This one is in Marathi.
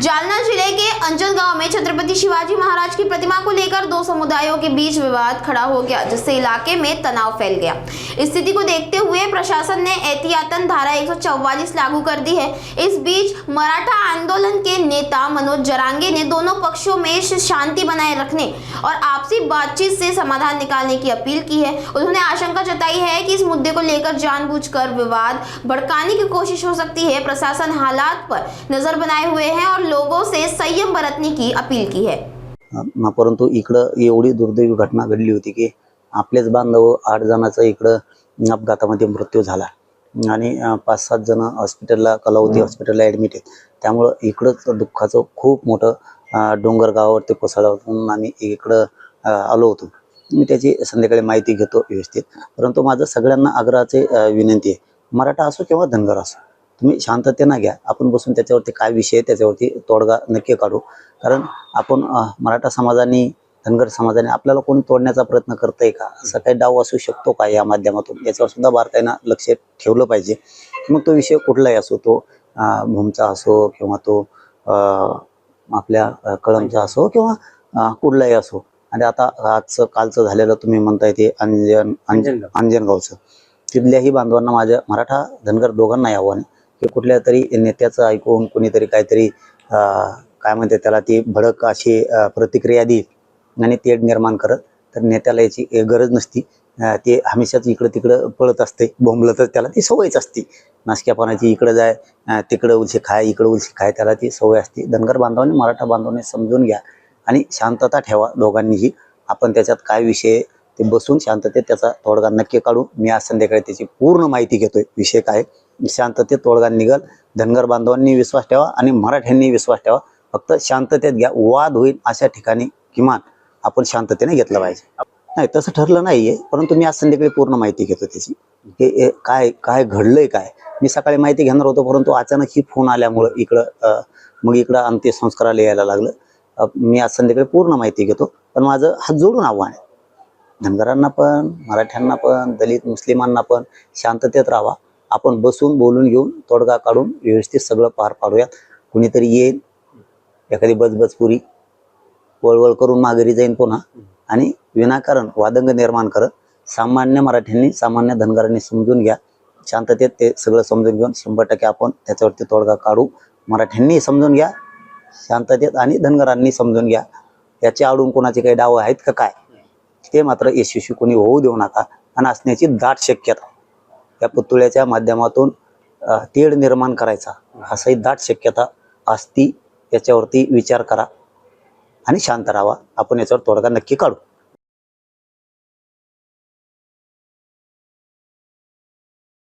जालना जिले के अंजन गांव में छत्रपति शिवाजी महाराज की प्रतिमा को लेकर दो समुदायों के बीच विवाद खड़ा हो गया, जिससे इलाके में तनाव फैल गया। स्थिति को देखते हुए प्रशासन ने एहतियातन धारा 144 लागू कर दी है। इस बीच मराठा आंदोलन के नेता मनोज जरांगे ने दोनों पक्षों में शांति बनाए रखने और आपसी बातचीत से समाधान निकालने की अपील की है। उन्होंने आशंका जताई है कि इस मुद्दे को लेकर जानबूझकर विवाद भड़काने की कोशिश हो सकती है। प्रशासन हालात पर नजर बनाए हुए है और लोगों से संयम बरतने की अपील की है। परंतु इकडं एवढी दुर्दैवी घटना घडली होती की आपलेच बांधव 8 जणांचा इकडं अपघातामध्ये मृत्यू झाला आणि 5-7 जण हॉस्पिटलला कलावती हॉस्पिटलला ॲडमिट आहेत। त्यामुळे इकडं दुःखाचं खूप मोठं डोंगर गावावरती कोसळून आम्ही इकडं आलो होतो। मी त्याची संध्याकाळी माहिती घेतो व्यवस्थित। परंतु माझं सगळ्यांना आग्रहाची विनंती आहे, मराठा असो किंवा धनगर असो, तुम्ही शांततेने घ्या। आपण बसून त्याच्यावरती काय विषय त्याच्यावरती तोडगा नक्की काढू। कारण आपण मराठा समाजाने धनगर समाजाने आपल्याला कोणी तोडण्याचा प्रयत्न करतंय का, असं काही डाव असू शकतो का या माध्यमातून, याच्यावर सुद्धा बारकाईने लक्ष ठेवलं पाहिजे। मग तो विषय कुठलाही असो, तो भूमचा असो किंवा तो आपल्या कळमचा असो किंवा कुठलाही असो। आणि आता आजचं कालचं झालेलं तुम्ही म्हणताय ते अंजनगावचं, तिथल्याही बांधवांना माझ्या मराठा धनगर दोघांना आव्हान आहे की कुठल्या तरी नेत्याचं ऐकून कोणीतरी काहीतरी काय म्हणते त्याला ती भडक अशी प्रतिक्रिया देईल आणि तेढ निर्माण करत, तर नेत्याला याची गरज नसती। ते हमेशाच इकडं तिकडं पळत असते, बोंबलतच त्याला ती सवयच असते। नासक्यापणाची इकडं जाय तिकडं उलशी खाय इकडं उलशी खाय, त्याला ती सवय असते। धनगर बांधवांनी मराठा बांधवांनी समजून घ्या आणि शांतता ठेवा दोघांनीही। आपण त्याच्यात काय विषय ते बसून शांततेत त्याचा तोडगा नक्की काढू। मी आज संध्याकाळी त्याची पूर्ण माहिती घेतोय, विषय काय शांततेत तोडगा निघल। धनगर बांधवांनी विश्वास ठेवा आणि मराठ्यांनी विश्वास ठेवा। फक्त शांततेत घ्या, वाद होईल अशा ठिकाणी किमान आपण शांततेने घेतलं पाहिजे। नाही तसं ठरलं नाहीये, परंतु मी आज संध्याकाळी पूर्ण माहिती घेतो त्याची की काय काय घडलंय काय। मी सकाळी माहिती घेणार होतो, परंतु अचानक ही फोन आल्यामुळे इकडं अंत्यसंस्काराला यायला लागलं। मी आज संध्याकाळी पूर्ण माहिती घेतो, पण माझं हात जोडून आव्हान आहे धनगरांना पण मराठ्यांना पण दलित मुस्लिमांना पण, शांततेत राहावा। आपण बसून बोलून घेऊन तोडगा काढून व्यवस्थित सगळं पार पाडूयात। कुणीतरी येईल, एखादी बजबजपुरी वळवळ करून माघारी जाईन पुन्हा आणि विनाकारण वादंग निर्माण करत। सामान्य मराठ्यांनी सामान्य धनगरांनी समजून घ्या, शांततेत ते सगळं समजून घेऊन 100% आपण त्याच्यावरती तोडगा काढू। मराठ्यांनी समजून घ्या शांततेत आणि धनगरांनी समजून घ्या। याच्या आडून कोणाचे काही डाव आहेत का काय ते मात्र यशस्वी कोणी होऊ देऊ नका। आणि असण्याची दाट शक्यता या पुतळ्याच्या माध्यमातून तेढ निर्माण करायचा असाही दाट शक्यता असती। याच्यावरती विचार करा आणि शांत राहावा। आपण याच्यावर तोडगा नक्की काढू।